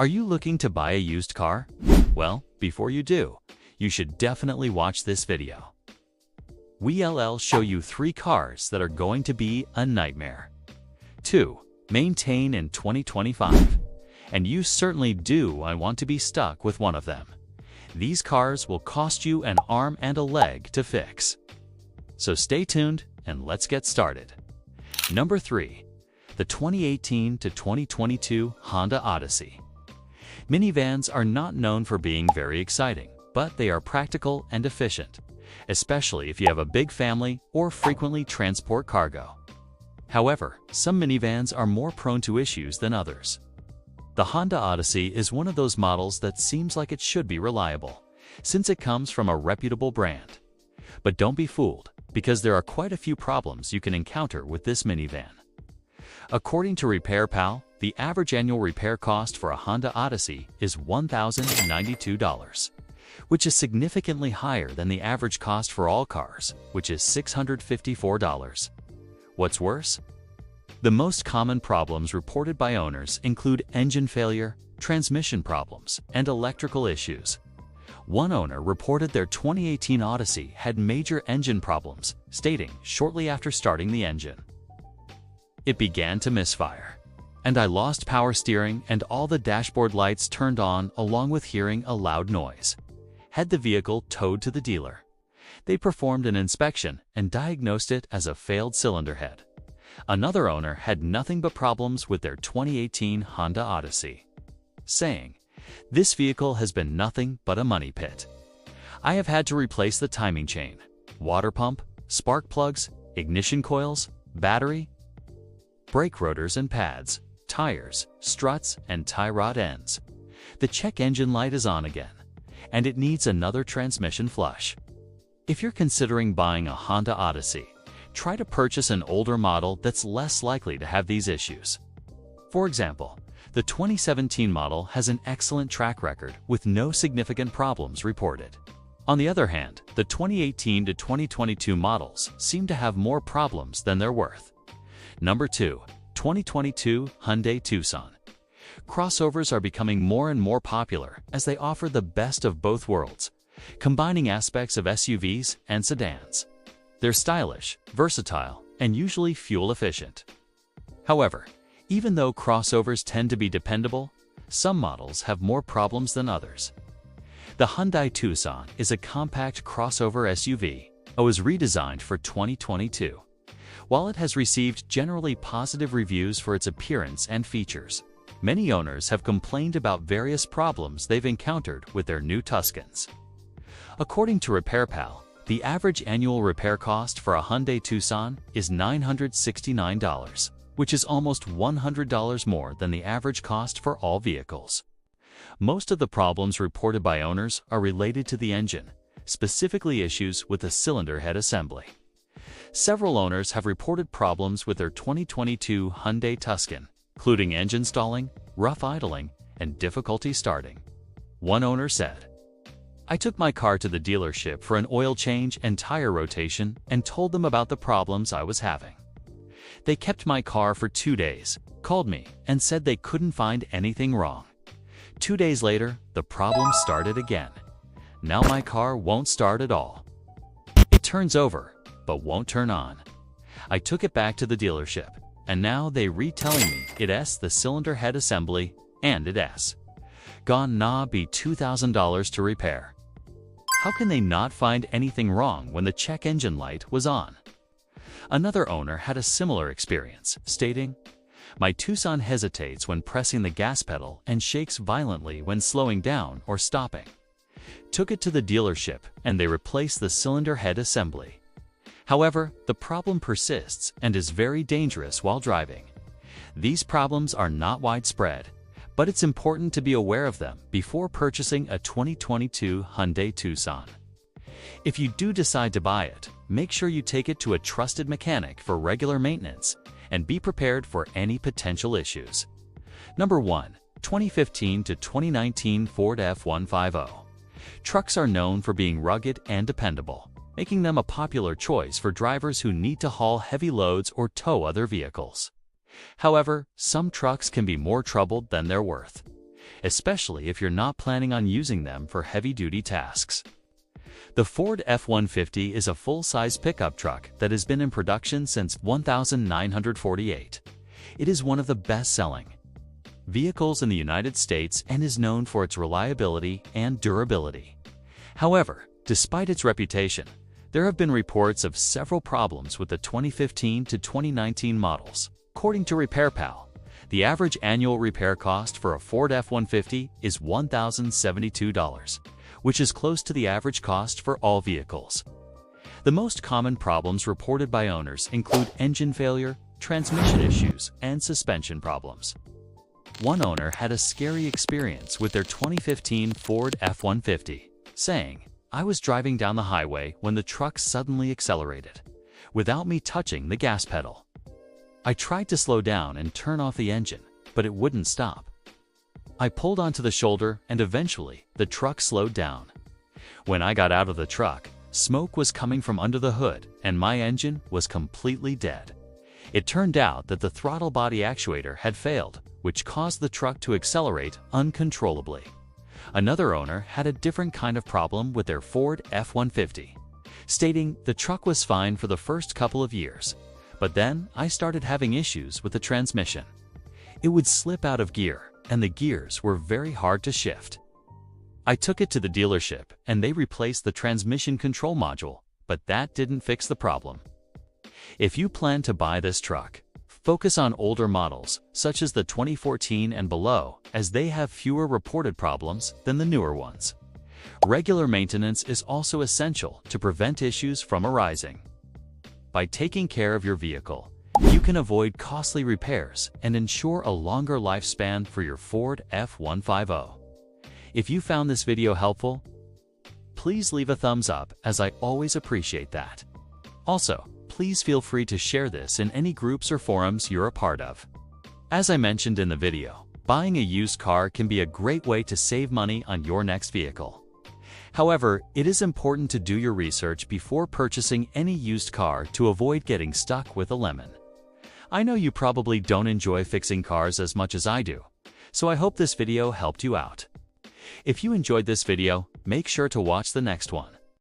Are you looking to buy a used car? Well, before you do, you should definitely watch this video. We'll show you 3 cars that are going to be a nightmare. 2. Maintain in 2025. And you certainly do want to be stuck with one of them. These cars will cost you an arm and a leg to fix. So stay tuned and let's get started. Number 3. The 2018 to 2022 Honda Odyssey. Minivans are not known for being very exciting, but they are practical and efficient, especially if you have a big family or frequently transport cargo. However, some minivans are more prone to issues than others. The Honda Odyssey is one of those models that seems like it should be reliable, since it comes from a reputable brand. But don't be fooled, because there are quite a few problems you can encounter with this minivan. According to RepairPal, the average annual repair cost for a Honda Odyssey is $1,092, which is significantly higher than the average cost for all cars, which is $654. What's worse? The most common problems reported by owners include engine failure, transmission problems, and electrical issues. One owner reported their 2018 Odyssey had major engine problems, stating shortly after starting the engine, "It began to misfire, and I lost power steering and all the dashboard lights turned on along with hearing a loud noise. Had the vehicle towed to the dealer. They performed an inspection and diagnosed it as a failed cylinder head." Another owner had nothing but problems with their 2018 Honda Odyssey, saying, "This vehicle has been nothing but a money pit. I have had to replace the timing chain, water pump, spark plugs, ignition coils, battery, brake rotors and pads, tires, struts, and tie rod ends. The check engine light is on again, and it needs another transmission flush." If you're considering buying a Honda Odyssey, try to purchase an older model that's less likely to have these issues. For example, the 2017 model has an excellent track record with no significant problems reported. On the other hand, the 2018 to 2022 models seem to have more problems than they're worth. Number 2. 2022 Hyundai Tucson. Crossovers are becoming more and more popular as they offer the best of both worlds, combining aspects of SUVs and sedans. They're stylish, versatile, and usually fuel efficient. However, even though crossovers tend to be dependable, some models have more problems than others. The Hyundai Tucson is a compact crossover SUV and was redesigned for 2022. While it has received generally positive reviews for its appearance and features, many owners have complained about various problems they've encountered with their new Tucsons. According to RepairPal, the average annual repair cost for a Hyundai Tucson is $969, which is almost $100 more than the average cost for all vehicles. Most of the problems reported by owners are related to the engine, specifically issues with the cylinder head assembly. Several owners have reported problems with their 2022 Hyundai Tucson, including engine stalling, rough idling, and difficulty starting. One owner said, "I took my car to the dealership for an oil change and tire rotation and told them about the problems I was having. They kept my car for 2 days, called me, and said they couldn't find anything wrong. 2 days later, the problem started again. Now my car won't start at all. It turns over, but won't turn on. I took it back to the dealership, and now they retelling me it's the cylinder head assembly, and it's gonna be $2,000 to repair. How can they not find anything wrong when the check engine light was on?" Another owner had a similar experience, stating, "My Tucson hesitates when pressing the gas pedal and shakes violently when slowing down or stopping. Took it to the dealership and they replaced the cylinder head assembly. However, the problem persists and is very dangerous while driving. These problems are not widespread, but it's important to be aware of them before purchasing a 2022 Hyundai Tucson. If you do decide to buy it, make sure you take it to a trusted mechanic for regular maintenance and be prepared for any potential issues." Number 1. 2015 to 2019 Ford F-150. Trucks are known for being rugged and dependable, making them a popular choice for drivers who need to haul heavy loads or tow other vehicles. However, some trucks can be more troubled than they're worth. especially if you're not planning on using them for heavy-duty tasks. The Ford F-150 is a full-size pickup truck that has been in production since 1948. It is one of the best-selling vehicles in the United States and is known for its reliability and durability. However, despite its reputation, there have been reports of several problems with the 2015 to 2019 models. According to RepairPal, the average annual repair cost for a Ford F-150 is $1,072, which is close to the average cost for all vehicles. The most common problems reported by owners include engine failure, transmission issues, and suspension problems. One owner had a scary experience with their 2015 Ford F-150, saying, "I was driving down the highway when the truck suddenly accelerated, without me touching the gas pedal. I tried to slow down and turn off the engine, but it wouldn't stop. I pulled onto the shoulder and eventually the truck slowed down. When I got out of the truck, smoke was coming from under the hood and my engine was completely dead. It turned out that the throttle body actuator had failed, which caused the truck to accelerate uncontrollably." Another owner had a different kind of problem with their Ford F-150, stating, "The truck was fine for the first couple of years, but then I started having issues with the transmission. It would slip out of gear, and the gears were very hard to shift. I took it to the dealership, and they replaced the transmission control module, but that didn't fix the problem." If you plan to buy this truck, focus on older models, such as the 2014 and below, as they have fewer reported problems than the newer ones. Regular maintenance is also essential to prevent issues from arising. By taking care of your vehicle, you can avoid costly repairs and ensure a longer lifespan for your Ford F-150. If you found this video helpful, please leave a thumbs up, as I always appreciate that. Also, please feel free to share this in any groups or forums you're a part of. As I mentioned in the video, buying a used car can be a great way to save money on your next vehicle. However, it is important to do your research before purchasing any used car to avoid getting stuck with a lemon. I know you probably don't enjoy fixing cars as much as I do, so I hope this video helped you out. If you enjoyed this video, make sure to watch the next one.